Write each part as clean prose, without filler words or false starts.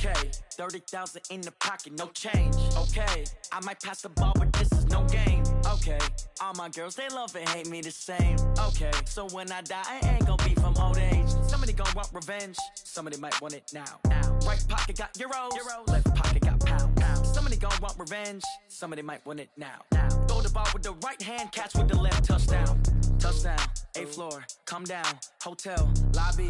Okay, 30,000 in the pocket, no change. Okay, I might pass the ball, but this is no game. Okay, all my girls, they love and hate me the same. Okay, so when I die, I ain't gonna be from old age. Somebody gon' want revenge, somebody might want it now. Right pocket got euros, left pocket got pounds. Somebody gon' want revenge, somebody might want it now. Throw the ball with the right hand, catch with the left, touchdown. Touchdown, 8th floor, come down, hotel, lobby.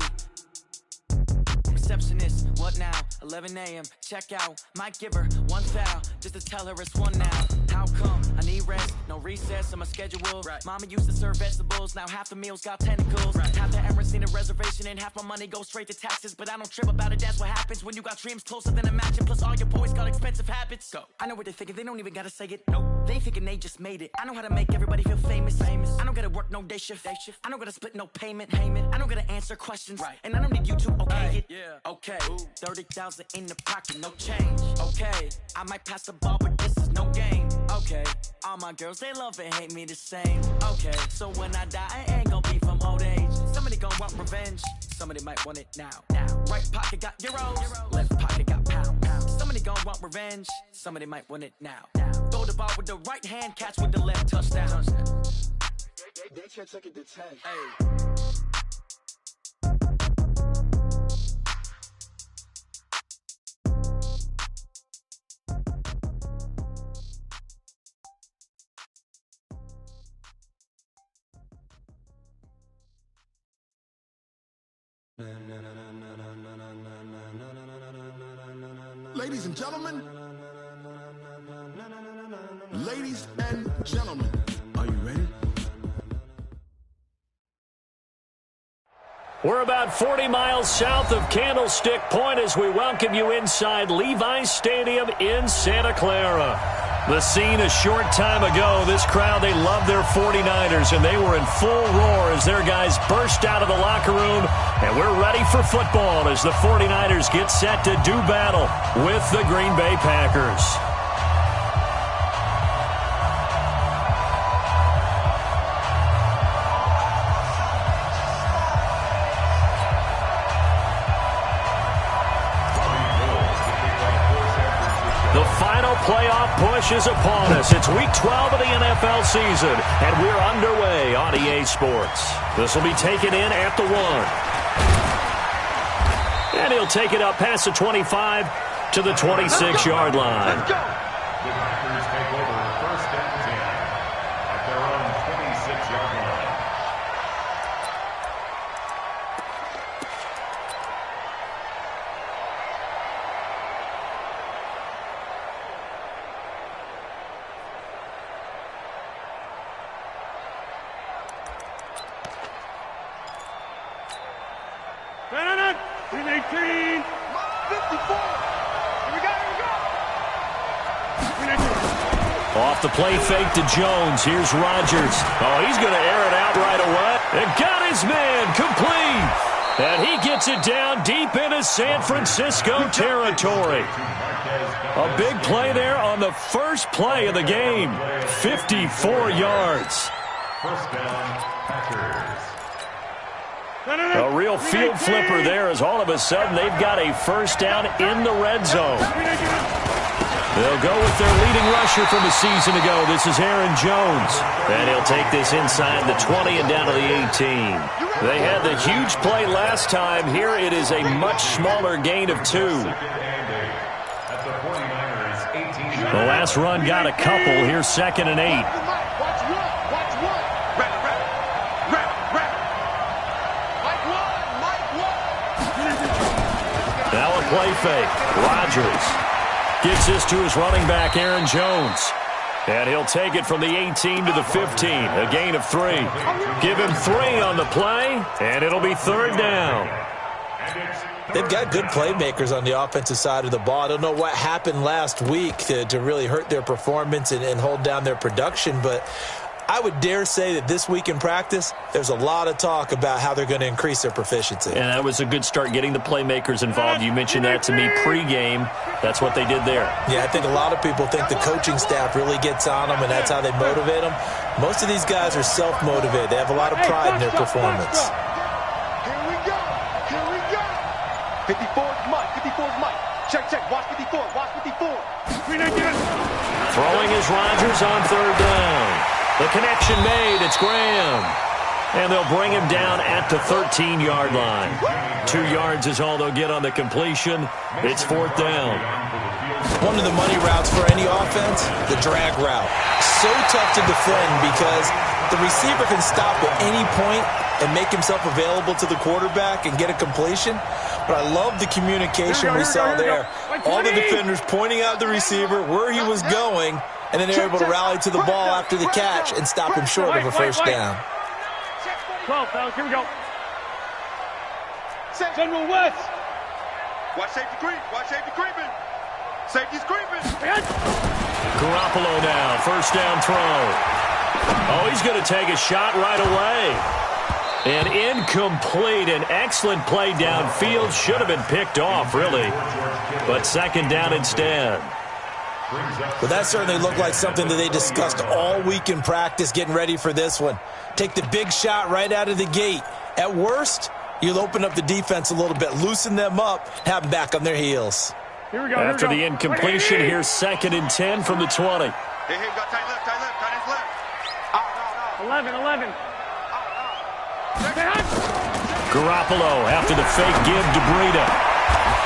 Receptionist, what now? 11 a.m. Check out. Might give her one foul just to tell her it's one now. How come? I need rest, no recess on my schedule. Right. Mama used to serve vegetables, now half the meals got tentacles. Right. Half the errands need a reservation and half my money goes straight to taxes. But I don't trip about it, that's what happens when you got dreams closer than a match. And plus all your boys got expensive habits. Go. I know what they're thinking, they don't even gotta say it. Nope. They thinking they just made it. I know how to make everybody feel famous. I don't gotta work no day shift. I don't gotta split no payment. I don't gotta answer questions. Right. And I don't need you to okay it. Yeah. Okay, 30,000 in the pocket, no change. Okay, I might pass the ball, but this is no game. Okay, all my girls, they love and hate me the same. Okay, so when I die, I ain't gonna be from old age. Somebody gon' want revenge, somebody might want it now. Right pocket got euros, left pocket got pounds. Somebody gon' want revenge, somebody might want it now. Throw the ball with the right hand, catch with the left, touchdown. They can't take it to 10. Hey. Ladies and gentlemen, are you ready? We're about 40 miles south of Candlestick Point as we welcome you inside Levi's Stadium in Santa Clara. The scene a short time ago, this crowd, they love their 49ers, and they were in full roar as their guys burst out of the locker room. And we're ready for football as the 49ers get set to do battle with the Green Bay Packers. Playoff push is upon us. It's week 12 of the NFL season, and we're underway on EA Sports. This will be taken in at the 1. And he'll take it up past the 25 to the 26-yard line. Let's go. The Packers take over first and 10 at their own 26-yard line. Off the play fake to Jones. Here's Rodgers. Oh, he's going to air it out right away. And got his man complete. And he gets it down deep into San Francisco territory. A big play there on the first play of the game. 54 yards. First down, Packers. A real field flipper there as all of a sudden they've got a first down in the red zone. They'll go with their leading rusher from a season ago. This is Aaron Jones. And he'll take this inside the 20 and down to the 18. They had the huge play last time. Here it is a much smaller gain of 2. The last run got a couple. Here's 2nd and 8. Now a play fake. Rodgers gets this to his running back, Aaron Jones. And he'll take it from the 18 to the 15. A gain of 3. Give him 3 on the play, and it'll be 3rd down. They've got good playmakers on the offensive side of the ball. I don't know what happened last week to really hurt their performance and hold down their production, but I would dare say that this week in practice, there's a lot of talk about how they're going to increase their proficiency. And that was a good start, getting the playmakers involved. You mentioned that to me pregame. That's what they did there. Yeah, I think a lot of people think the coaching staff really gets on them, and that's how they motivate them. Most of these guys are self-motivated. They have a lot of pride in their performance. Here we go. 54's Mike. Check, check. Watch 54. Watch 54. Throwing is Rodgers on third down. The connection made. It's Graham. And they'll bring him down at the 13-yard line. 2 yards is all they'll get on the completion. It's fourth down. One of the money routes for any offense, the drag route. So tough to defend because the receiver can stop at any point and make himself available to the quarterback and get a completion. But I love the communication we saw there. All the defenders pointing out the receiver, where he was going, and then they're able to rally to the ball after the catch and stop him short of a first down. 12, fellas, here we go. General West. Watch safety creep. Watch safety creeping. Safety's creeping. Garoppolo now, first down throw. Oh, he's going to take a shot right away. And incomplete. An excellent play downfield. Should have been picked off, really. But second down instead. Well, that certainly looked like something that they discussed all week in practice getting ready for this one. Take the big shot right out of the gate. At worst, you'll open up the defense a little bit, loosen them up, have them back on their heels. Here we go. After the incompletion, here's 2nd and 10 from the 20. Hey, got tight left, tight ends left. 11. Garoppolo after the fake give to Breida.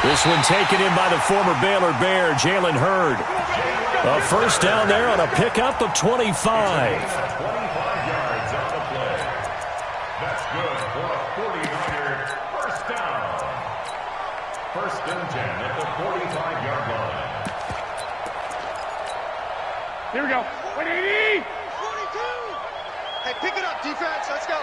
This one taken in by the former Baylor Bear, Jalen Hurd. A first down there on a pickup of 25. 25 yards on the play. That's good for a 49er first down. First and 10 at the 45-yard line. Here we go. 180. 42. Hey, pick it up, defense. Let's go.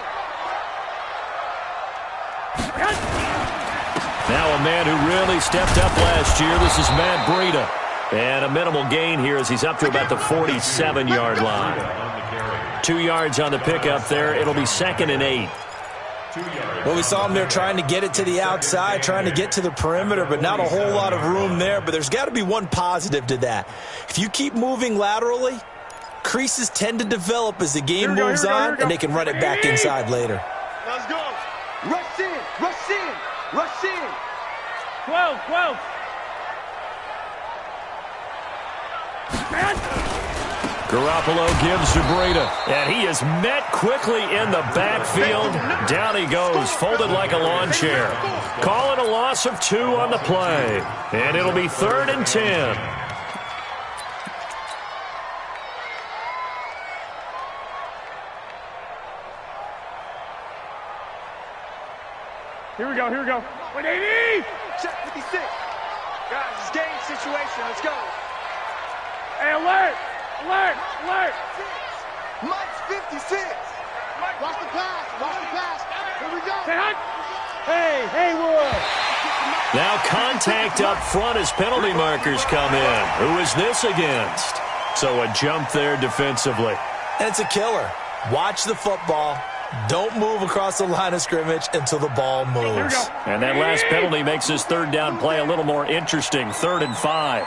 Now a man who really stepped up last year. This is Matt Breida. And a minimal gain here as he's up to about the 47-yard line. 2 yards on the pickup there. It'll be 2nd and 8. Well, we saw him there trying to get it to the outside, trying to get to the perimeter, but not a whole lot of room there. But there's got to be one positive to that. If you keep moving laterally, creases tend to develop as the game moves on, and they can run it back inside later. Let's go. Rush in. Rush in. Rush in. 12. Garoppolo gives to Breida, and he is met quickly in the backfield. Down he goes, folded like a lawn chair. Call it a loss of 2 on the play, and it'll be 3rd and 10. Here we go. 180. Check 56. Guys, it's game situation. Let's go. Hey, alert. Mike's 56. Watch the pass. Here we go. Hey, Wood. Now contact up front as penalty markers come in. Who is this against? So a jump there defensively. And it's a killer. Watch the football. Don't move across the line of scrimmage until the ball moves. And that last penalty makes this third down play a little more interesting. 3rd and 5.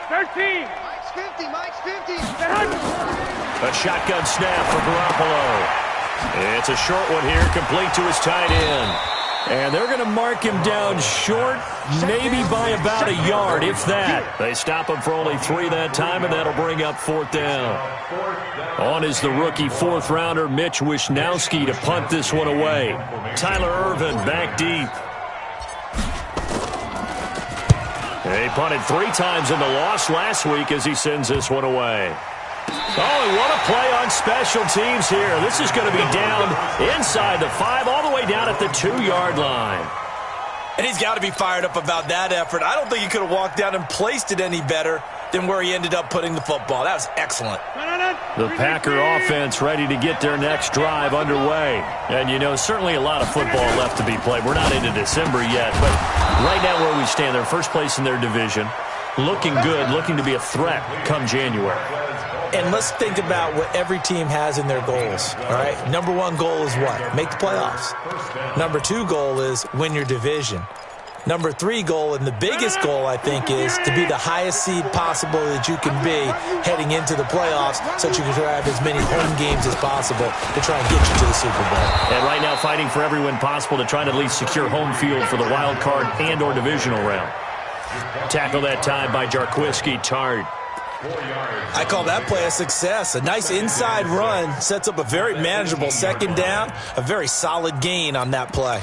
13. Mike's 50. A shotgun snap for Garoppolo. It's a short one here, complete to his tight end. And they're going to mark him down short, maybe by about a yard, if that. They stop him for only 3 that time, and that'll bring up 4th down. On is the rookie 4th-rounder Mitch Wishnowski to punt this one away. Tyler Irvin back deep. He punted 3 times in the loss last week as he sends this one away. Oh, and what a play on special teams here. This is going to be down inside the 5, all the way down at the 2-yard line. And he's got to be fired up about that effort. I don't think he could have walked down and placed it any better than where he ended up putting the football. That was excellent. The Packer offense ready to get their next drive underway. And, you know, certainly a lot of football left to be played. We're not into December yet, but right now where we stand, they're first place in their division. Looking good, looking to be a threat come January. And let's think about what every team has in their goals, all right? Number 1 goal is what? Make the playoffs. Number 2 goal is win your division. Number 3 goal, and the biggest goal, I think, is to be the highest seed possible that you can be heading into the playoffs so that you can have as many home games as possible to try and get you to the Super Bowl. And right now fighting for every win possible to try and at least secure home field for the wild card and or divisional round. Tackle that time by Jarquiski Tart. I call that play a success. A nice inside run sets up a very manageable second down, a very solid gain on that play.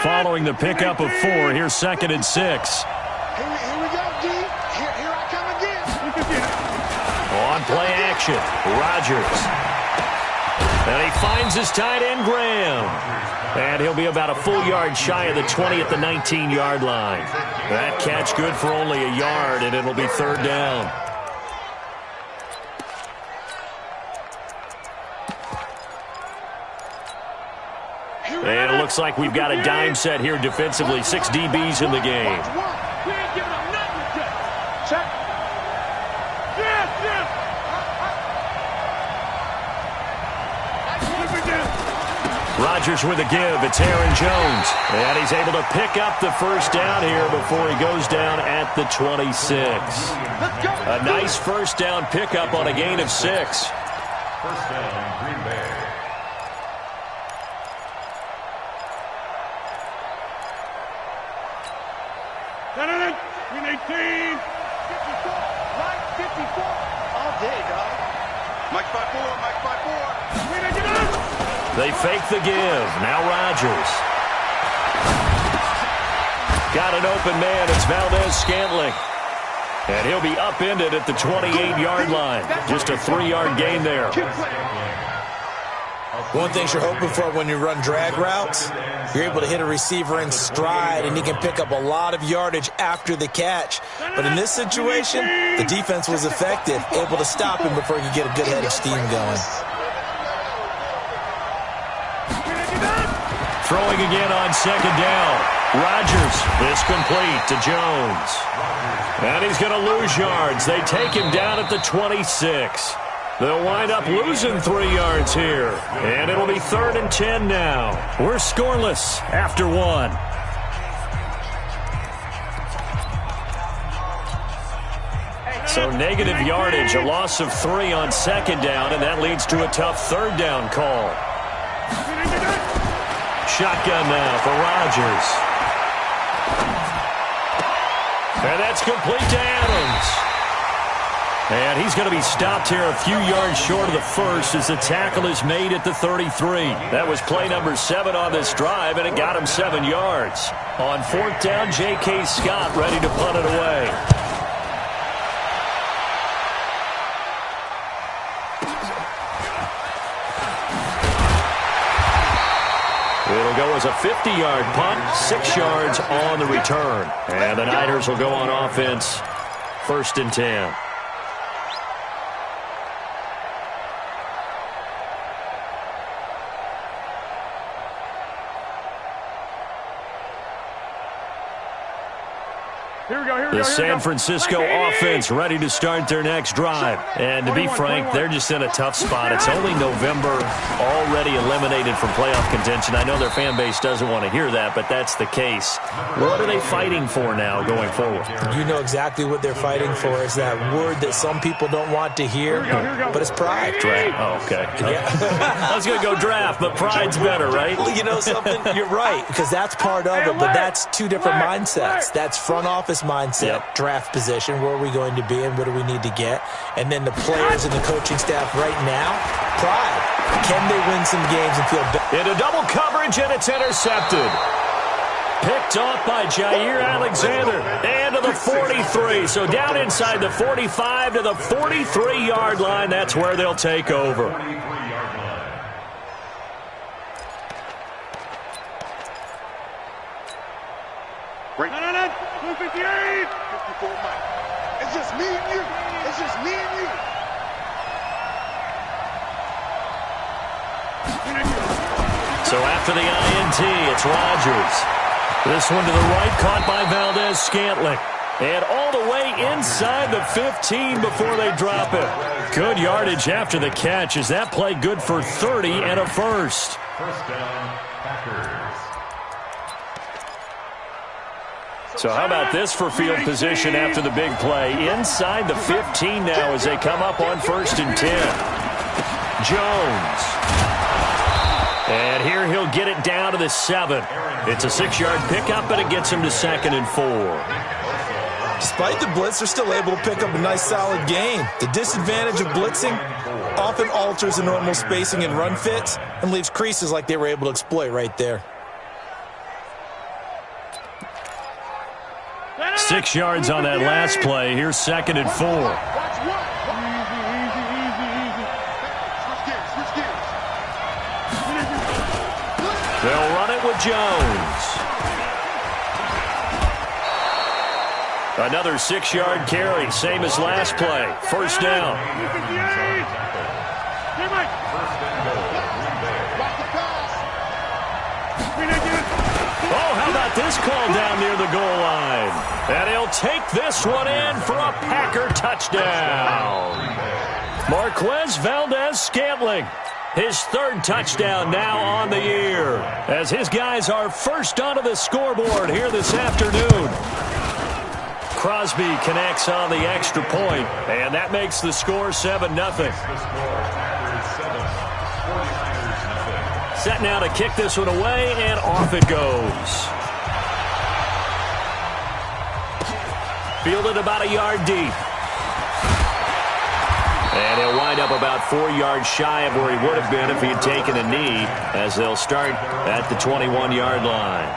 Following the pickup of 4, here's 2nd and 6. Here we go, D. Here I come again. On play action, Rodgers. And he finds his tight end, Graham. And he'll be about a full yard shy of the 20 at the 19-yard line. That catch good for only a yard, and it'll be 3rd down. And it looks like we've got a dime set here defensively. 6 DBs in the game. We ain't giving up nothing today. Check. Yes. Rodgers with a give. It's Aaron Jones. And he's able to pick up the 1st down here before he goes down at the 26. A nice 1st down pickup on a gain of 6. 1st down, Green Bay. Green 18. 54. Right 54. All day, dog. Mike 5-4. Mike 5-4. Green 89. They fake the give. Now Rodgers. Got an open man. It's Valdez-Scantling. And he'll be upended at the 28-yard line. Just a 3-yard gain there. One thing you're hoping for when you run drag routes, you're able to hit a receiver in stride, and he can pick up a lot of yardage after the catch. But in this situation, the defense was effective, able to stop him before he could get a good head of steam going. Throwing again on 2nd down. Rodgers is complete to Jones. And he's going to lose yards. They take him down at the 26. They'll wind up losing 3 yards here. And it'll be 3rd and 10 now. We're scoreless after 1. So negative yardage, a loss of 3 on 2nd down, and that leads to a tough 3rd down call. Shotgun now for Rodgers. And that's complete to Adams. And he's going to be stopped here a few yards short of the 1st as the tackle is made at the 33. That was play number 7 on this drive, and it got him 7 yards. On 4th down, J.K. Scott ready to punt it away. It'll go as a 50-yard punt, 6 yards on the return. And the Niners will go on offense, 1st and 10. The San Francisco offense ready to start their next drive. And to be frank, they're just in a tough spot. It's only November, already eliminated from playoff contention. I know their fan base doesn't want to hear that, but that's the case. What are they fighting for now going forward? You know exactly what they're fighting for. Is that word that some people don't want to hear, but it's pride. Draft. Oh, okay. Yeah. I was going to go draft, but pride's better, right? Well, you know something? You're right, because that's part of it, but that's 2 different mindsets. That's front office mindset, draft position, where are we going to be and what do we need to get? And then the players and the coaching staff right now, pride. Can they win some games and feel better? Into double coverage, and it's intercepted. Picked off by Jair Alexander. And to the 43. So down inside the 45 to the 43-yard line. That's where they'll take over. Right. 258. 54, Mike. It's just me and you. It's just me and you. So after the INT, it's Rodgers. This one to the right, caught by Valdez-Scantling. And all the way inside the 15 before they drop it. Good yardage after the catch. Is that play good for 30 and a first? First down, Packers. So how about this for field position after the big play? Inside the 15 now as they come up on 1st and 10. Jones. And here he'll get it down to the 7. It's a 6-yard pickup, but it gets him to 2nd and 4. Despite the blitz, they're still able to pick up a nice, solid gain. The disadvantage of blitzing often alters the normal spacing and run fits and leaves creases like they were able to exploit right there. 6 yards on that last play. Here's 2nd and 4. They'll run it with Jones. Another 6-yard carry, same as last play. First down. Oh, how about this call down near the goal line? And he'll take this one in for a Packer touchdown. Marquez Valdez-Scantling. His 3rd touchdown now on the year, as his guys are first onto the scoreboard here this afternoon. Crosby connects on the extra point, and that makes the score 7-0. Set now to kick this one away, and off it goes. Fielded about a yard deep. And he'll wind up about 4 yards shy of where he would have been if he had taken a knee, as they'll start at the 21-yard line.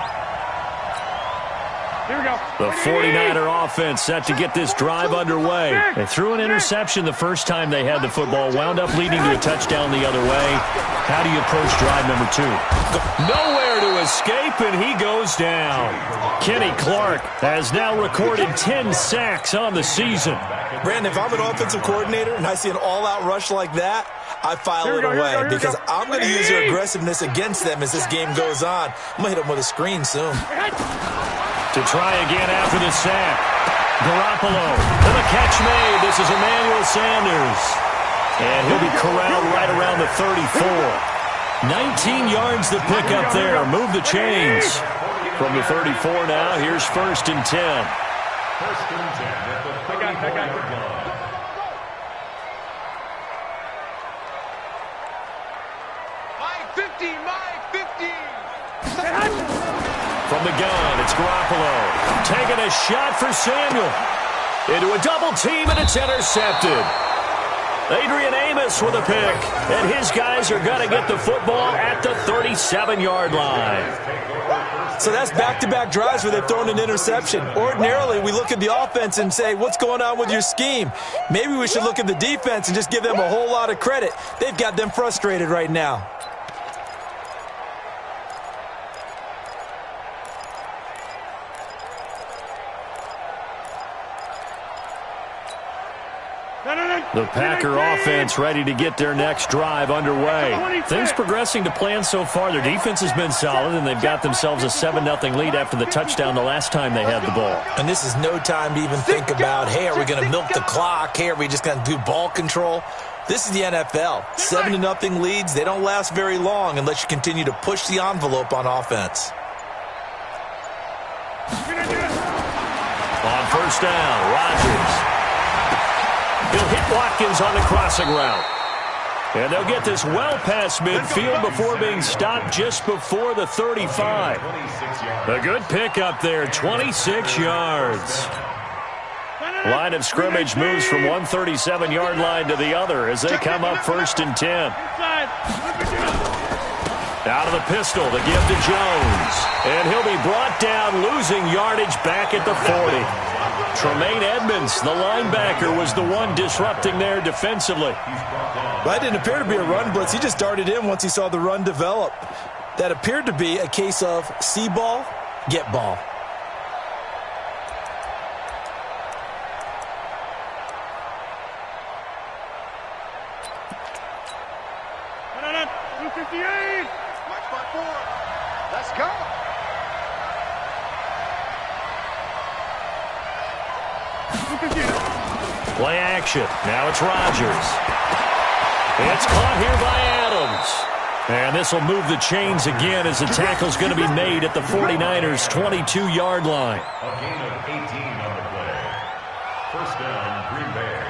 Here we go. The 49er offense set to get this drive underway. They threw an interception the first time they had the football, wound up leading to a touchdown the other way. How do you approach drive number 2? Nowhere to escape, and he goes down. Kenny Clark has now recorded 10 sacks on the season. Brandon, if I'm an offensive coordinator and I see an all-out rush like that, I file it away because I'm going to use their aggressiveness against them as this game goes on. I'm going to hit them with a screen soon. To try again after the sack. Garoppolo. And the catch made. This is Emmanuel Sanders. And he'll be corralled right around the 34. 19 yards to pick up there. Move the chains. From the 34 now, here's 1st and 10. First and 10 at the 34-yard line. From the gun, it's Garoppolo. Taking a shot for Samuel. Into a double team, and it's intercepted. Adrian Amos with a pick. And his guys are going to get the football at the 37-yard line. So that's back-to-back drives where they've thrown an interception. Ordinarily, we look at the offense and say, what's going on with your scheme? Maybe we should look at the defense and just give them a whole lot of credit. They've got them frustrated right now. The Packer offense ready to get their next drive underway. Things progressing to plan so far. Their defense has been solid, and they've got themselves a 7-0 lead after the touchdown the last time they had the ball. And this is no time to even think about, hey, are we going to milk the clock? Hey, are we just going to do ball control? This is the NFL. 7-0 leads, they don't last very long unless you continue to push the envelope on offense. On first down, Rodgers. He'll hit Watkins on the crossing route. And they'll get this well past midfield before being stopped just before the 35. A good pickup there, 26 yards. Line of scrimmage moves from one 37-yard line to the other as they come up 1st and 10. Out of the pistol, the give to Jones. And he'll be brought down, losing yardage back at the 40. Tremaine Edmonds, the linebacker, was the one disrupting there defensively. That didn't appear to be a run blitz. He just darted in once he saw the run develop. That appeared to be a case of see ball, get ball. Let's go. Play action. Now it's Rodgers. It's caught here by Adams. And this will move the chains again as the tackle's going to be made at the 49ers' 22-yard line. A gain of 18 on the play. First down, Green Bay.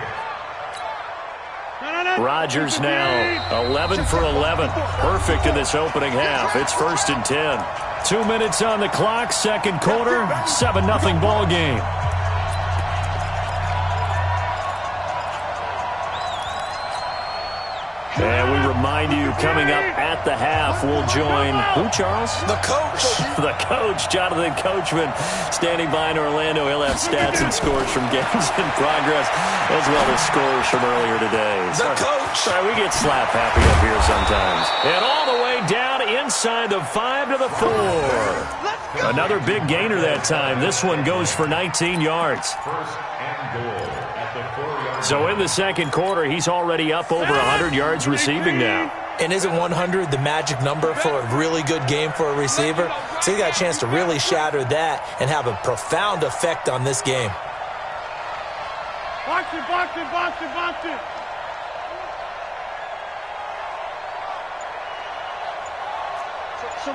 Rodgers now 11 for 11. Perfect in this opening half. It's 1st and 10. 2 minutes on the clock, second quarter, 7-0 ball game. And we remind you, coming up at the half, we'll join, who, Charles? The coach. The coach, Jonathan Coachman, standing by in Orlando. He'll have stats and scores from games in progress, as well as scores from earlier today. The coach. Sorry, we get slap happy up here sometimes. And all the way down inside the 5 to the 4. Another big gainer that time. This one goes for 19 yards. First and goal at the 4-yard. So in the second quarter, he's already up over 100 yards receiving now. And isn't 100 the magic number for a really good game for a receiver? So he got a chance to really shatter that and have a profound effect on this game. Box it, box it, box it, box it. So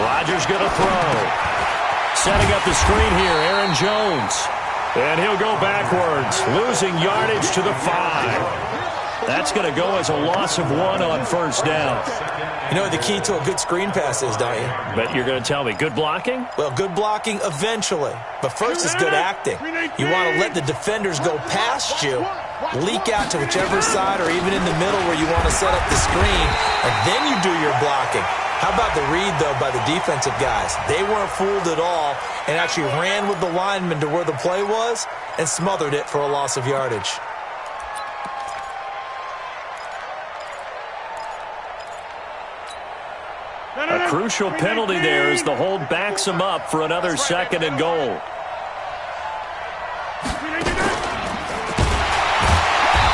Rodgers going to throw. Setting up the screen here, Aaron Jones. And he'll go backwards, losing yardage to the 5. That's going to go as a loss of 1 on first down. You know what the key to a good screen pass is, don't you? But you're going to tell me, good blocking? Well, good blocking eventually. But first is good acting. You want to let the defenders go past you, leak out to whichever side or even in the middle where you want to set up the screen, and then you do your blocking. How about the read, though, by the defensive guys? They weren't fooled at all and actually ran with the lineman to where the play was and smothered it for a loss of yardage. A crucial penalty there as the hold backs him up for another 2nd and goal.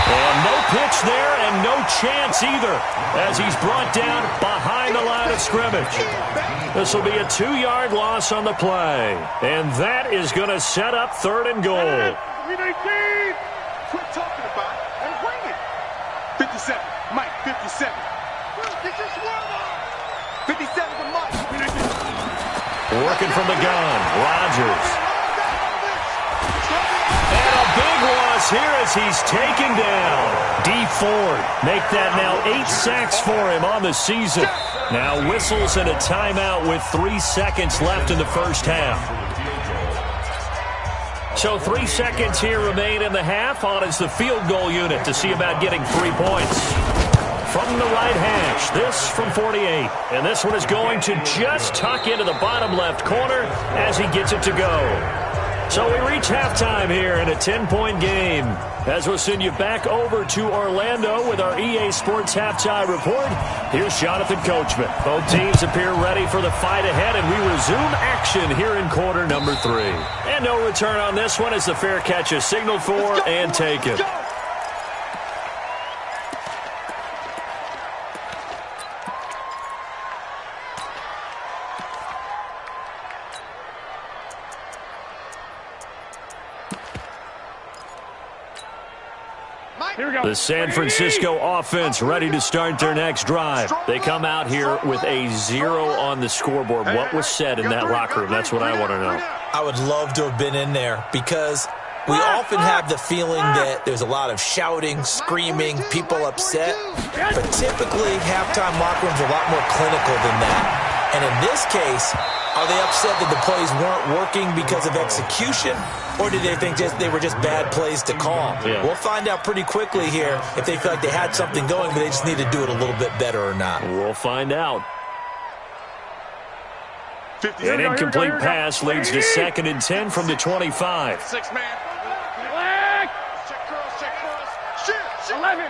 And no pitch there and no chance either as he's brought down behind the line of scrimmage. This will be a 2-yard loss on the play. And that is going to set up 3rd and goal. Quit talking about it and bring it. 57, Mike, 57. 57 to Mike. Working from the gun, Rodgers. And a big loss here as he's taken down. D. Ford make that now 8 sacks for him on the season. Now whistles and a timeout with 3 seconds left in the first half. So 3 seconds here remain in the half. On is the field goal unit to see about getting 3 points. From the right hash, this from 48. And this one is going to just tuck into the bottom left corner as he gets it to go. So we reach halftime here in a 10-point game. As we'll send you back over to Orlando with our EA Sports Halftime Report, here's Jonathan Coachman. Both teams appear ready for the fight ahead, and we resume action here in quarter number 3. And no return on this one as the fair catch is signaled for and taken. The San Francisco offense ready to start their next drive. They come out here with a 0 on the scoreboard. What was said in that locker room? That's what I want to know. I would love to have been in there because we often have the feeling that there's a lot of shouting, screaming, people upset. But typically, halftime locker rooms are a lot more clinical than that. And in this case, are they upset that the plays weren't working because of execution, or did they think they were just bad plays to call? Yeah. We'll find out pretty quickly here if they feel like they had something going, but they just need to do it a little bit better or not. We'll find out. An incomplete pass leads to 2nd and 10 from the 25. 6 man. Check curls, check curls. Shoot. 11.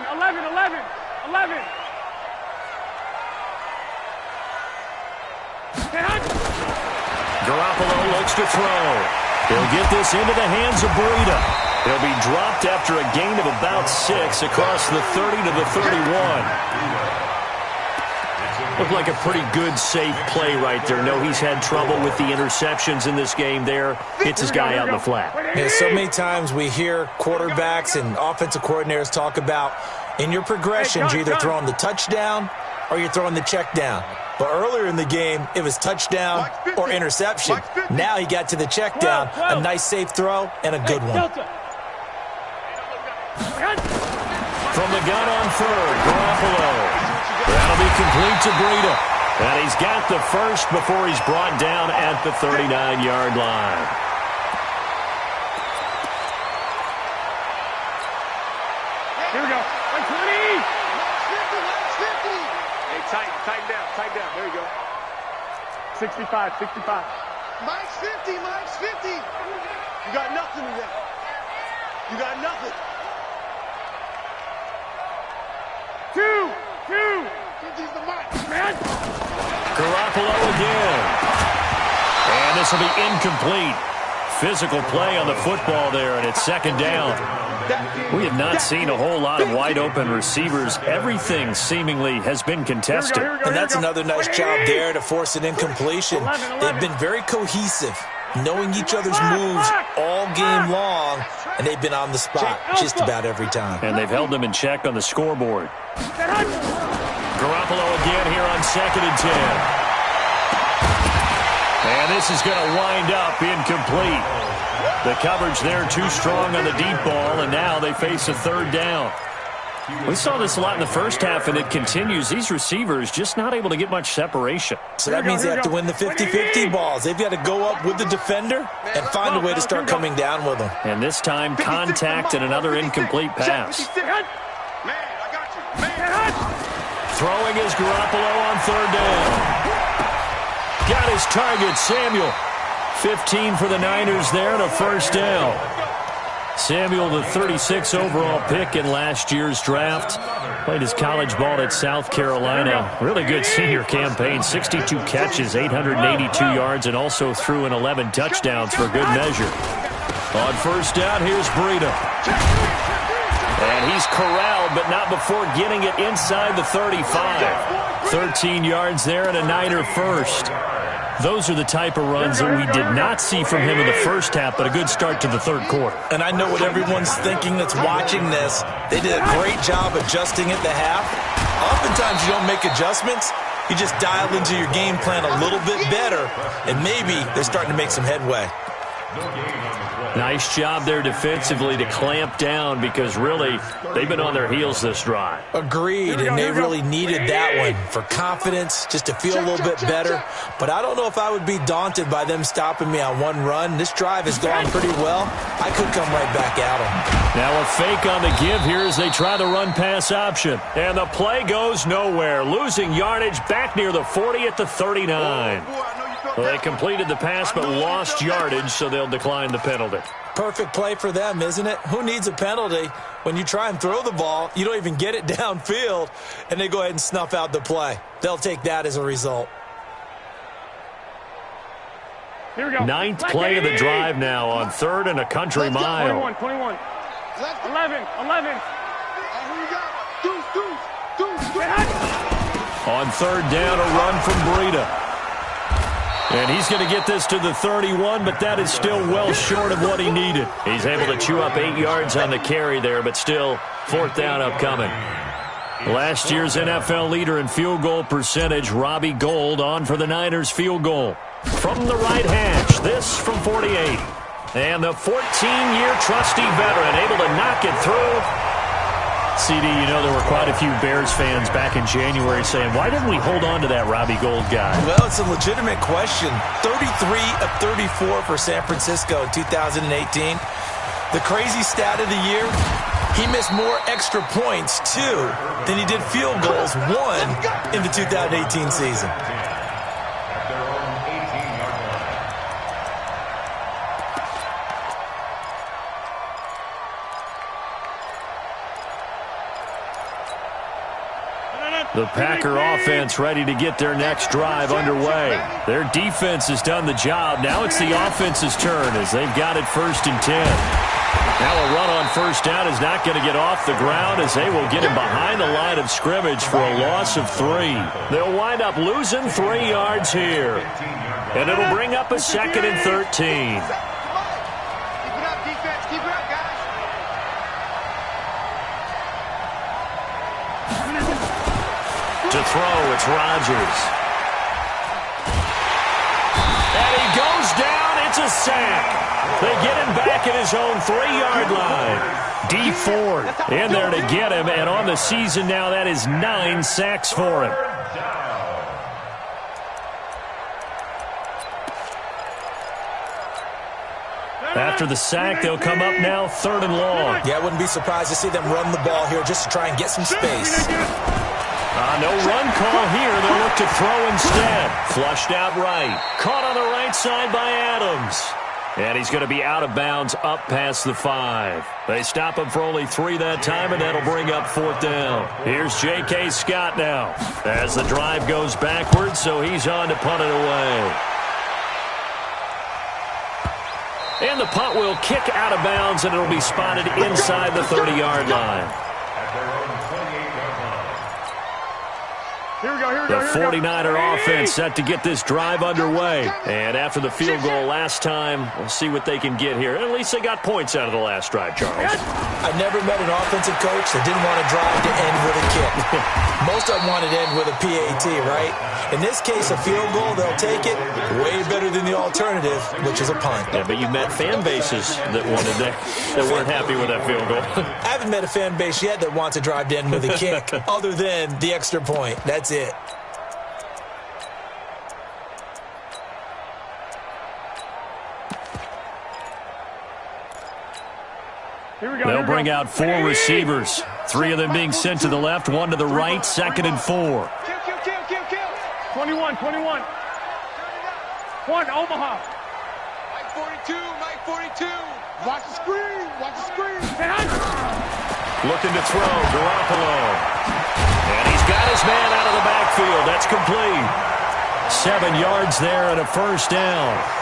Garoppolo looks to throw. He'll get this into the hands of Breida. He'll be dropped after a gain of about 6 across the 30 to the 31. Looked like a pretty good, safe play right there. No, he's had trouble with the interceptions in this game there. Hits his guy out in the flat. Yeah, so many times we hear quarterbacks and offensive coordinators talk about in your progressions, you're either throwing the touchdown or you're throwing the check down. But earlier in the game, it was touchdown or interception. Now he got to the check down, a nice safe throw, and a good one. From the gun on third, Garoppolo. That'll be complete to Breida. And he's got the first before he's brought down at the 39-yard line. Here we go. 120. 50. Hey, tighten down. There you go. 65. Mike's 50. You got nothing in that. You got nothing. 2. 50's the Mike. Man. Garoppolo again. And this will be incomplete. Physical play on the football there, and it's second down. We have not seen a whole lot of wide-open receivers. Everything seemingly has been contested. And that's another nice job there to force an incompletion. They've been very cohesive, knowing each other's moves all game long, and they've been on the spot just about every time. And they've held them in check on the scoreboard. Garoppolo again here on 2nd and 10. And this is going to wind up incomplete. The coverage there too strong on the deep ball, and now they face a third down. We saw this a lot in the first half, and it continues. These receivers just not able to get much separation. So that means they have to win the 50-50 balls. They've got to go up with the defender and find a way to start coming down with them. And this time, contact and another incomplete pass. Throwing is Garoppolo on third down. Got his target, Samuel. 15 for the Niners there and a first down. Samuel, the 36th overall pick in last year's draft. Played his college ball at South Carolina. Really good senior campaign. 62 catches, 882 yards, and also threw in 11 touchdowns for good measure. On first down, here's Breida. And he's corralled, but not before getting it inside the 35. 13 yards there and a Niner first. Those are the type of runs that we did not see from him in the first half, but a good start to the third quarter. And I know what everyone's thinking that's watching this. They did a great job adjusting at the half. Oftentimes you don't make adjustments. You just dial into your game plan a little bit better, and maybe they're starting to make some headway. Nice job there defensively to clamp down because really they've been on their heels this drive. Agreed, and they really needed that one for confidence, just to feel a little bit better. But I don't know if I would be daunted by them stopping me on one run. This drive has gone pretty well. I could come right back at them. Now a fake on the give here as they try the run-pass option. And the play goes nowhere. Losing yardage back near the 40 at the 39. Well, they completed the pass but lost yardage, so they'll decline the penalty. Perfect play for them, isn't it? Who needs a penalty when you try and throw the ball, you don't even get it downfield, and they go ahead and snuff out the play. They'll take that as a result. Here we go. Ninth play of the drive now on third and a country mile. 21. 11. On third down, a run from Breida. And he's going to get this to the 31, but that is still well short of what he needed. He's able to chew up 8 yards on the carry there, but still fourth down upcoming. Last year's NFL leader in field goal percentage, Robbie Gould, on for the Niners field goal. From the right hash, this from 48. And the 14-year trusty veteran able to knock it through. CD, you know there were quite a few Bears fans back in January saying, why didn't we hold on to that Robbie Gould guy? Well, it's a legitimate question. 33 of 34 for San Francisco in 2018. The crazy stat of the year, he missed more extra points, too, than he did field goals, one in the 2018 season. The Packer offense ready to get their next drive underway. Their defense has done the job. Now it's the offense's turn as they've got it 1st and 10. Now a run on first down is not going to get off the ground as they will get him behind the line of scrimmage for a loss of 3. They'll wind up losing 3 yards here. And it'll bring up a 2nd and 13. Keep it up, defense. Keep it up, guys. To throw, it's Rodgers. And he goes down. It's a sack. They get him back at his own 3-yard line. D Ford in there to get him. And on the season now, that is 9 sacks for him. After the sack, they'll come up now 3rd and long. Yeah, I wouldn't be surprised to see them run the ball here just to try and get some space. No run call here. They'll look to throw instead. Flushed out right. Caught on the right side by Adams. And he's going to be out of bounds up past the 5. They stop him for only 3 that time, and that'll bring up 4th down. Here's J.K. Scott now as the drive goes backwards, so he's on to punt it away. And the punt will kick out of bounds, and it'll be spotted inside the 30-yard line. Here we go, here we The go, here we go. 49er offense set to get this drive underway. And after the field goal last time, we'll see what they can get here. At least they got points out of the last drive, Charles. I never met an offensive coach that didn't want a drive to end with a kick. Most of them wanted to end with a PAT, right? In this case, a field goal, they'll take it. Way better than the alternative, which is a punt. Yeah, but you met fan bases that wanted that weren't happy with that field goal. I haven't met a fan base yet that wants a drive to end with a kick, other than the extra point. That's it. They'll bring out 4 receivers. 3 of them being sent to the left, 1 to the right, 2nd and 4. Kill. 21. 1, Omaha. Mike 42. Watch the screen. Looking to throw, Garoppolo. And he's got his man out of the backfield. That's complete. 7 yards there and a 1st down.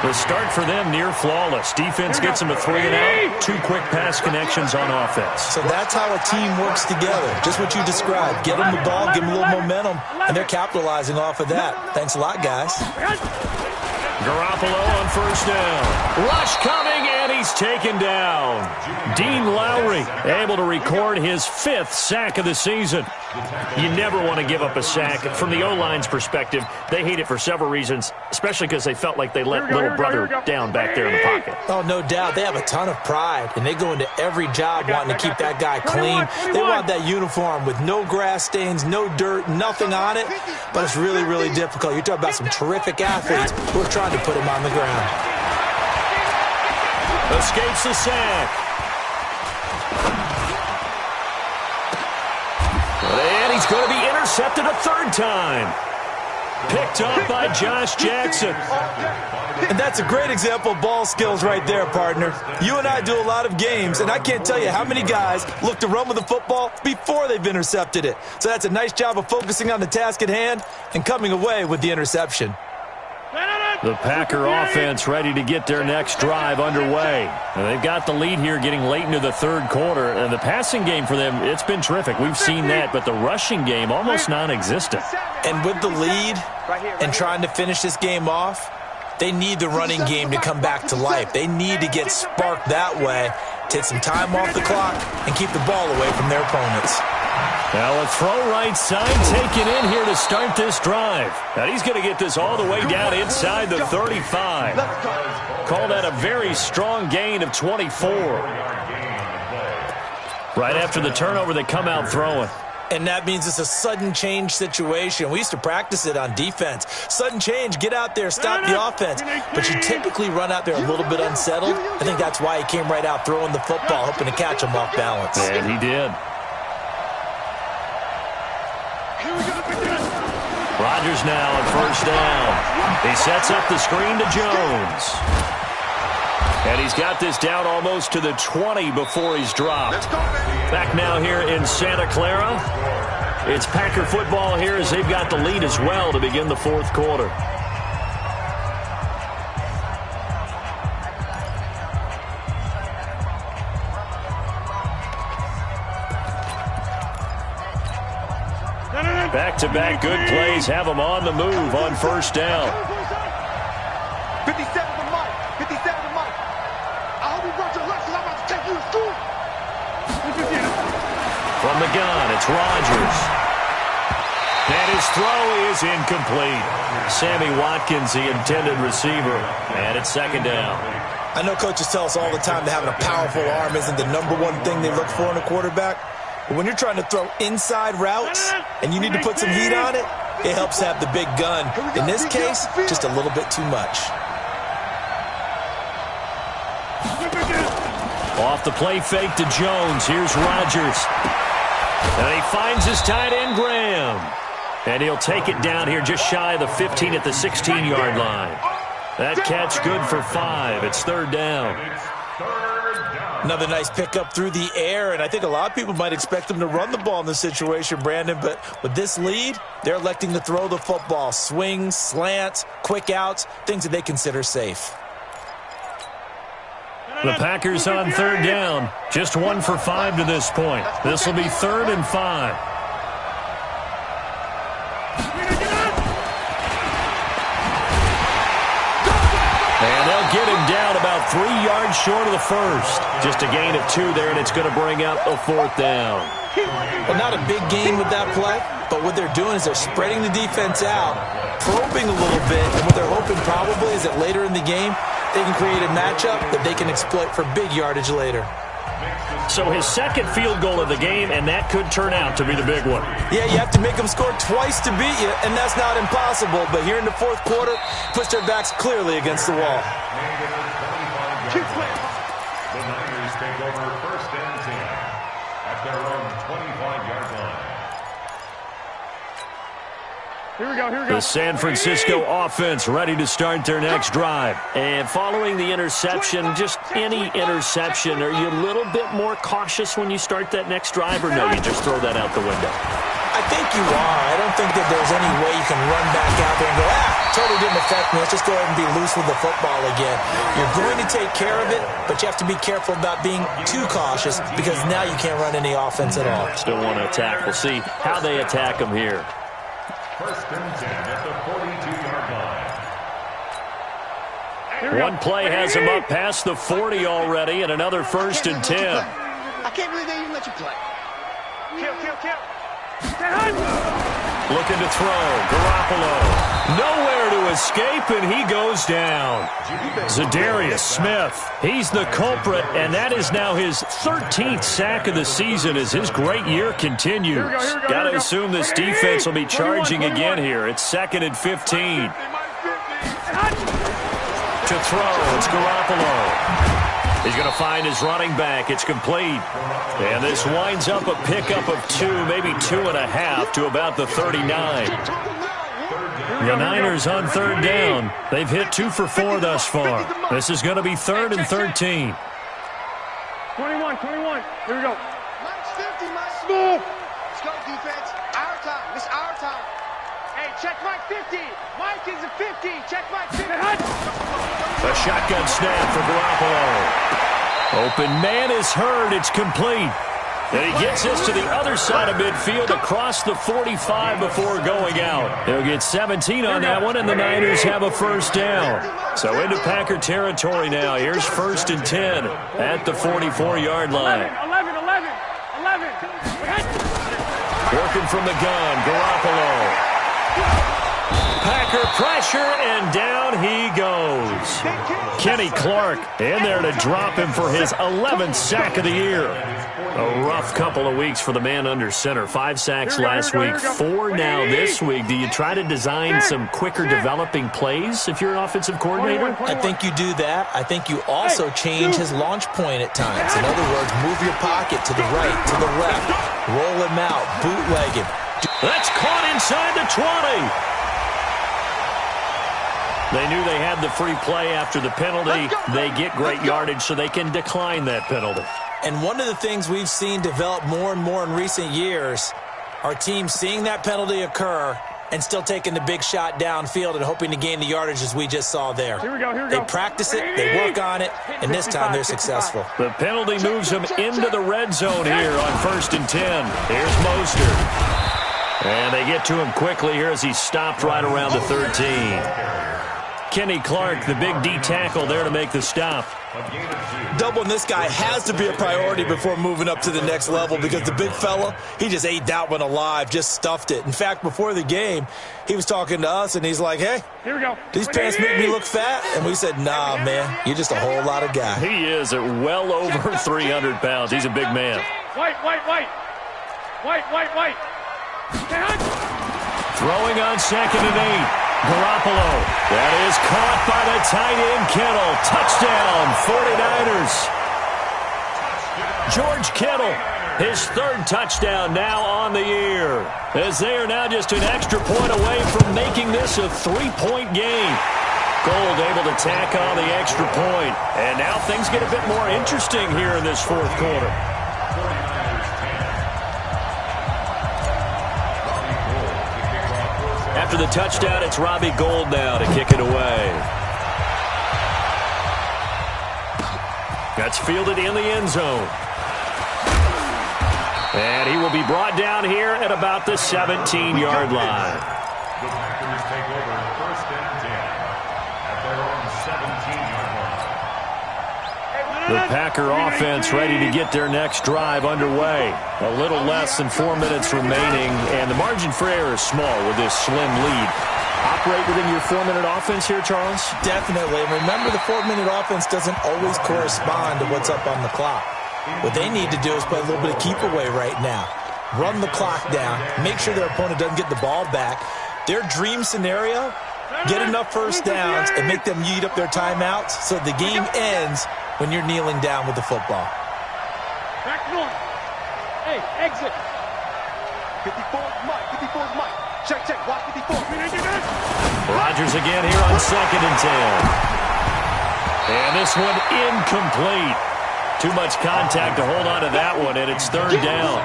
The start for them near flawless. Defense gets them a 3 and out. 2 quick pass connections on offense. So that's how a team works together. Just what you described. Get them the ball, give them a little momentum, and they're capitalizing off of that. Thanks a lot, guys. Garoppolo on 1st down. Rush coming, and he's taken down. Dean Lowry able to record his 5th sack of the season. You never want to give up a sack. From the O-line's perspective, they hate it for several reasons, especially because they felt like they let little brother down back there in the pocket. Oh, no doubt. They have a ton of pride, and they go into every job wanting to keep that guy clean. They want that uniform with no grass stains, no dirt, nothing on it, but it's really, really difficult. You're talking about some terrific athletes who are trying to put him on the ground. Escapes the sack. And he's going to be intercepted a 3rd time. Picked off by Josh Jackson. And that's a great example of ball skills right there, partner. You and I do a lot of games, and I can't tell you how many guys look to run with the football before they've intercepted it. So that's a nice job of focusing on the task at hand and coming away with the interception. The Packer offense ready to get their next drive underway. And they've got the lead here getting late into the 3rd quarter. And the passing game for them, it's been terrific. We've seen that, but the rushing game almost non-existent. And with the lead and trying to finish this game off, they need the running game to come back to life. They need to get sparked that way, take some time off the clock, and keep the ball away from their opponents. Now a throw right side taken in here to start this drive. And he's going to get this all the way down inside the 35. Call that a very strong gain of 24. Right after the turnover, they come out throwing. And that means it's a sudden change situation. We used to practice it on defense. Sudden change, get out there, stop the offense. But you typically run out there a little bit unsettled. I think that's why he came right out throwing the football, hoping to catch him off balance. And he did. Rodgers now on 1st down. He sets up the screen to Jones. And he's got this down almost to the 20 before he's dropped. Back now here in Santa Clara. It's Packer football here as they've got the lead as well to begin the 4th quarter. Back-to-back good plays have them on the move on first down. 57 to Mike. 57 to Mike. I hope you brought your lunch because I'm about to take you to school. From the gun, it's Rodgers. And his throw is incomplete. Sammy Watkins, the intended receiver, and it's second down. I know coaches tell us all the time that having a powerful arm isn't the number one thing they look for in a quarterback. But when you're trying to throw inside routes and you need to put some heat on it, it helps to have the big gun. In this case, just a little bit too much. Off the play fake to Jones. Here's Rodgers. And he finds his tight end, Graham. And he'll take it down here just shy of the 15 at the 16-yard line. That catch good for 5. It's third down. Another nice pickup through the air, and I think a lot of people might expect them to run the ball in this situation, Brandon, but with this lead, they're electing to throw the football. Swings, slants, quick outs, things that they consider safe. The Packers on third down. Just 1 for 5 to this point. This will be 3rd and 5. And they'll get him down about 3 yards short of the first. Just a gain of 2 there, and it's going to bring up a 4th down. Well, not a big gain with that play, but what they're doing is they're spreading the defense out, probing a little bit, and what they're hoping probably is that later in the game, they can create a matchup that they can exploit for big yardage later. So his second field goal of the game, and that could turn out to be the big one. Yeah, you have to make them score twice to beat you, and that's not impossible. But here in the fourth quarter, puts their backs clearly against the wall. The Niners take over 1st and 10 at their own 25-yard line. Here we go. The San Francisco offense ready to start their next drive. And following the interception, just any interception, are you a little bit more cautious when you start that next drive, or no, you just throw that out the window? I think you are. I don't think that there's any way you can run back out there and go, totally didn't affect me. Let's just go ahead and be loose with the football again. You're going to take care of it, but you have to be careful about being too cautious because now you can't run any offense at all. Still want to attack. We'll see how they attack them here. 1st and 10 at the 42-yard line. One play has him up past the 40 already, and another 1st and 10. I can't believe they even let you play. Kill. Looking to throw. Garoppolo. Nowhere to escape, and he goes down. Zadarius Smith. He's the culprit, and that is now his 13th sack of the season as his great year continues. Got to assume this defense will be charging again here. It's 2nd and 15. To throw, it's Garoppolo. He's going to find his running back. It's complete. And this winds up a pickup of 2, maybe 2.5 to about the 39. The Niners on third down. They've hit 2 for 4 thus far. This is going to be 3rd and 13. 21. Here we go. Mike's 50, Mike. Move. Let's go, defense. Our time. It's our time. Hey, check Mike 50. Mike is a 50. Check Mike 50. A shotgun snap for Garoppolo. Open man is heard. It's complete. And he gets this to the other side of midfield across the 45 before going out. He'll get 17 on that one, and the Niners have a 1st down. So into Packer territory now. Here's 1st and 10 at the 44-yard line. 11. Working from the gun, Garoppolo. Packer pressure, and down he goes. Kenny Clark in there to drop him for his 11th sack of the year. A rough couple of weeks for the man under center. 5 sacks last week, 4 now this week. Do you try to design some quicker developing plays if you're an offensive coordinator? I think you do that. I think you also change his launch point at times. In other words, move your pocket to the right, to the left, roll him out, bootleg him. That's caught inside the 20. They knew they had the free play after the penalty. They get great yardage so they can decline that penalty. And one of the things we've seen develop more and more in recent years are teams seeing that penalty occur and still taking the big shot downfield and hoping to gain the yardage as we just saw there. Here we go. They practice it, they work on it, and this time they're successful. The penalty moves them into the red zone here on 1st and 10. Here's Mostert. And they get to him quickly here as he's stopped right around the 13. Kenny Clark, the big D tackle there to make the stop. Doubling this guy has to be a priority before moving up to the next level because the big fella, he just ate that one alive, just stuffed it. In fact, before the game, he was talking to us, and he's like, hey, here we go. These pants make me look fat? And we said, nah, man, you're just a whole lot of guy. He is at well over 300 pounds. He's a big man. White. Throwing on 2nd and 8. Garoppolo. That is caught by the tight end, Kittle. Touchdown, 49ers. George Kittle, his 3rd touchdown now on the year, as they are now just an extra point away from making this a 3-point game. Gold able to tack on the extra point. And now things get a bit more interesting here in this 4th quarter. After the touchdown, it's Robbie Gould now to kick it away. That's fielded in the end zone. And he will be brought down here at about the 17-yard line. The Packers take over 1st and 10 at their own 17-yard line. The Packer offense ready to get their next drive underway. A little less than 4 minutes remaining, and the margin for error is small with this slim lead. Operate within your 4-minute offense here, Charles? Definitely. Remember, the 4-minute offense doesn't always correspond to what's up on the clock. What they need to do is play a little bit of keep away right now. Run the clock down. Make sure their opponent doesn't get the ball back. Their dream scenario, get enough first downs and make them eat up their timeouts so the game ends when you're kneeling down with the football. Back north. Hey, exit. 54's Mike. Check. Watch 54. Rodgers again here on 2nd and 10. And this one incomplete. Too much contact to hold on to that one, and it's 3rd down.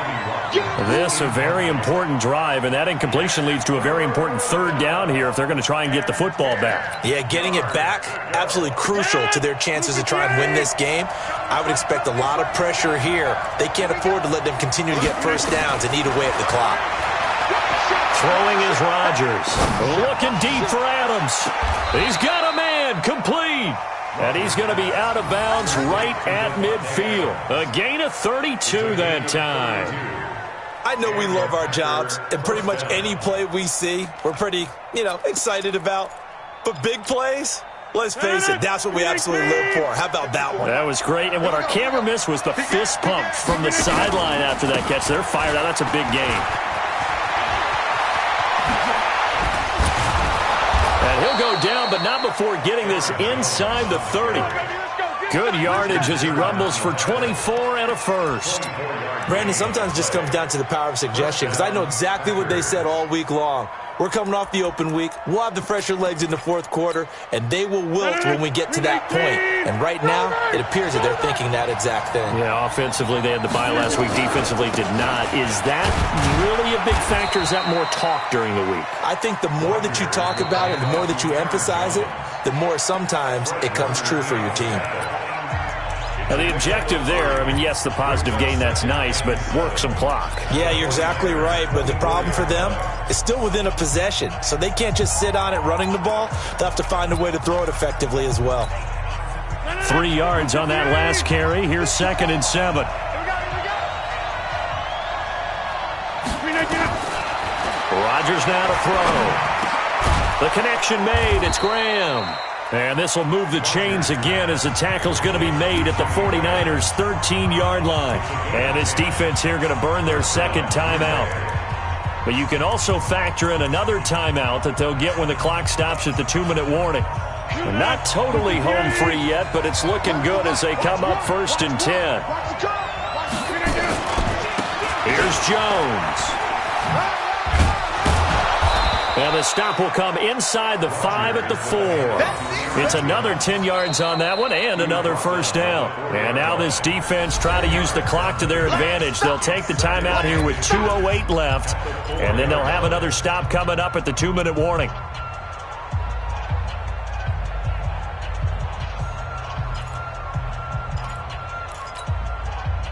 This a very important drive, and that incompletion leads to a very important 3rd down here if they're going to try and get the football back. Yeah, getting it back, absolutely crucial to their chances to try and win this game. I would expect a lot of pressure here. They can't afford to let them continue to get first downs and eat away at the clock. Throwing is Rodgers. Looking deep for Adams. He's got a man, complete. And he's going to be out of bounds right at midfield. A gain of 32 that time. I know we love our jobs, and pretty much any play we see, we're pretty, excited about. But big plays, let's face it, that's what we absolutely live for. How about that one? That was great. And what our camera missed was the fist pump from the sideline after that catch. They're fired out. That's a big gain. And he'll go down, but not before getting this inside the 30. Good yardage as he rumbles for 24 and a first. Brandon, sometimes just comes down to the power of suggestion, because I know exactly what they said all week long. We're coming off the open week. We'll have the fresher legs in the 4th quarter, and they will wilt when we get to that point. And right now, it appears that they're thinking that exact thing. Yeah, offensively, they had the bye last week. Defensively, did not. Is that really a big factor? Is that more talk during the week? I think the more that you talk about it, the more that you emphasize it, the more sometimes it comes true for your team. Now, the objective there, yes, the positive gain, that's nice, but work some clock. Yeah, you're exactly right, but the problem for them is still within a possession, so they can't just sit on it running the ball. They'll have to find a way to throw it effectively as well. 3 yards on that last carry. Here's 2nd and 7. Rodgers now to throw. The connection made. It's Graham. And this will move the chains again as the tackle's going to be made at the 49ers' 13-yard line. And this defense here going to burn their 2nd timeout. But you can also factor in another timeout that they'll get when the clock stops at the 2-minute warning. They're not totally home free yet, but it's looking good as they come up 1st and 10. Here's Jones. And the stop will come inside the 5 at the 4. It's another 10 yards on that one and another first down. And now this defense try to use the clock to their advantage. They'll take the timeout here with 2:08 left, and then they'll have another stop coming up at the 2-minute warning.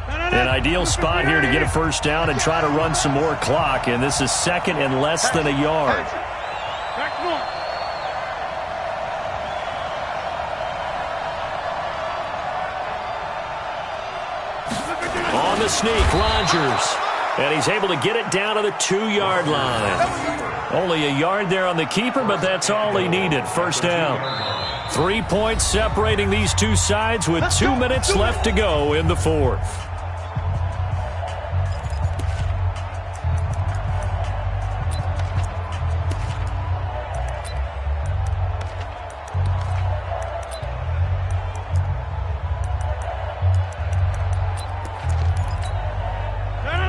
And ideal spot here to get a first down and try to run some more clock, and this is second and less than a yard. On the sneak, Rodgers. And he's able to get it down to the 2-yard line. Only a yard there on the keeper, but that's all he needed. First down. 3 points separating these two sides with 2 minutes left to go in the fourth.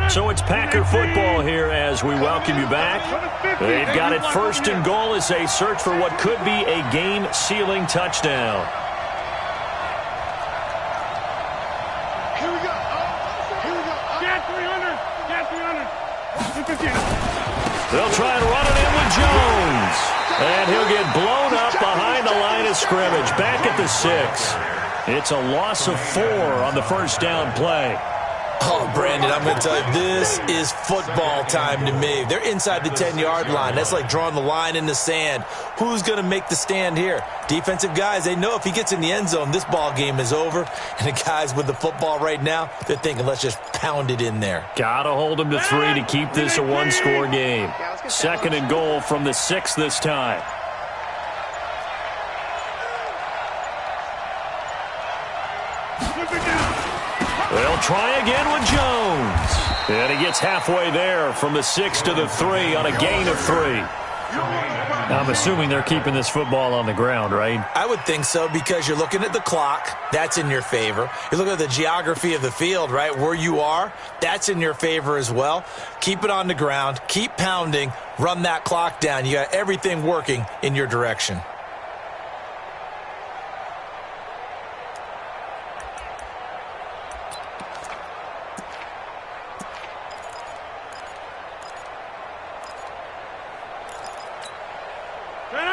So it's Packer football here as we welcome you back. They've got it first and goal as they search for what could be a game-sealing touchdown. Here we go. Here we go. Get 300. Get 300. They'll try and run it in with Jones. And he'll get blown up behind the line of scrimmage. Back at the 6. It's a loss of 4 on the first down play. Oh, Brandon, I'm going to tell you, this is football time to me. They're inside the 10-yard line. That's like drawing the line in the sand. Who's going to make the stand here? Defensive guys, they know if he gets in the end zone, this ball game is over. And the guys with the football right now, they're thinking, let's just pound it in there. Got to hold them to 3 to keep this a one-score game. Second and goal from the 6 this time. They'll try again with Jones. And he gets halfway there from the 6 to the 3 on a gain of 3. Now, I'm assuming they're keeping this football on the ground, right? I would think so because you're looking at the clock. That's in your favor. You're looking at the geography of the field, right? Where you are, that's in your favor as well. Keep it on the ground. Keep pounding. Run that clock down. You got everything working in your direction.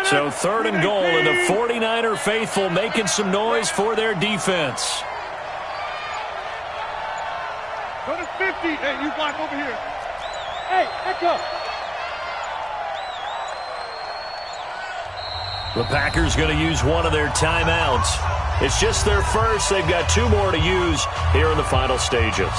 So third and goal, and the 49er faithful making some noise for their defense. Go to 50. Hey, you block over here. Hey, echo. The Packers going to use one of their timeouts. It's just their first. They've got 2 more to use here in the final stages.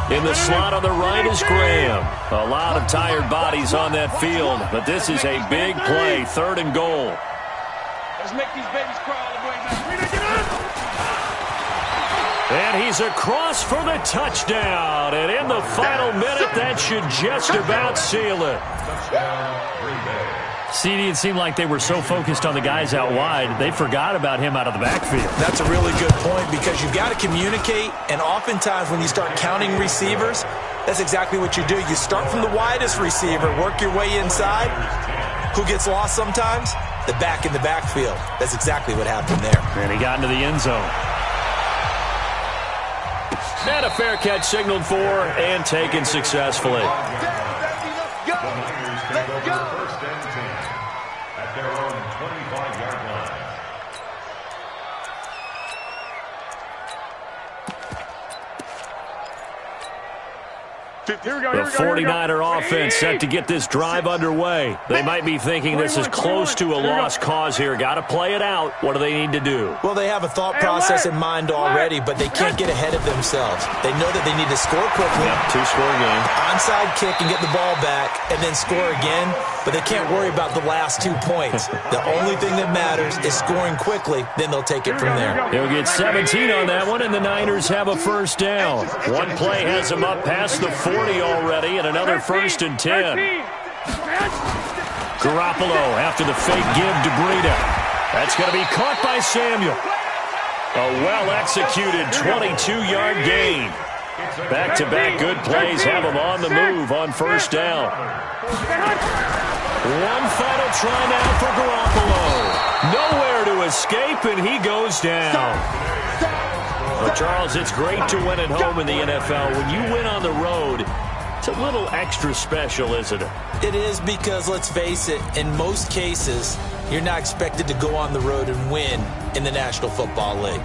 In the slot on the right is Graham. A lot of tired bodies on that field, but this is a big play. Third and goal. Let's make these babies cry all the way back. And he's across for the touchdown. And in the final minute, that should just about seal it. CD, it seemed like they were so focused on the guys out wide, they forgot about him out of the backfield. That's a really good point because you've got to communicate, and oftentimes when you start counting receivers, that's exactly what you do. You start from the widest receiver, work your way inside. Who gets lost sometimes? The back in the backfield. That's exactly what happened there. And he got into the end zone. And a fair catch signaled for and taken successfully. The 49er offense set to get this drive underway. They might be thinking this is close to a lost cause here. Got to play it out. What do they need to do? Well, they have a thought process in mind already, but they can't get ahead of themselves. They know that they need to score quickly. Yep, 2-score game. Onside kick and get the ball back and then score again, but they can't worry about the last 2 points. The only thing that matters is scoring quickly, then they'll take it from there. They'll get 17 on that one, and the Niners have a first down. One play has them up past the 40 already, and another first and 10. Garoppolo after the fake give to Breida. That's going to be caught by Samuel. A well-executed 22-yard gain. Back-to-back good plays have them on the move on first down. One final try now for Garoppolo. Nowhere to escape, and he goes down. Well, Charles, it's great to win at home in the NFL. When you win on the road, It's a little extra special, isn't it? It is, because let's face it, in most cases, you're not expected to go on the road and win in the National Football League.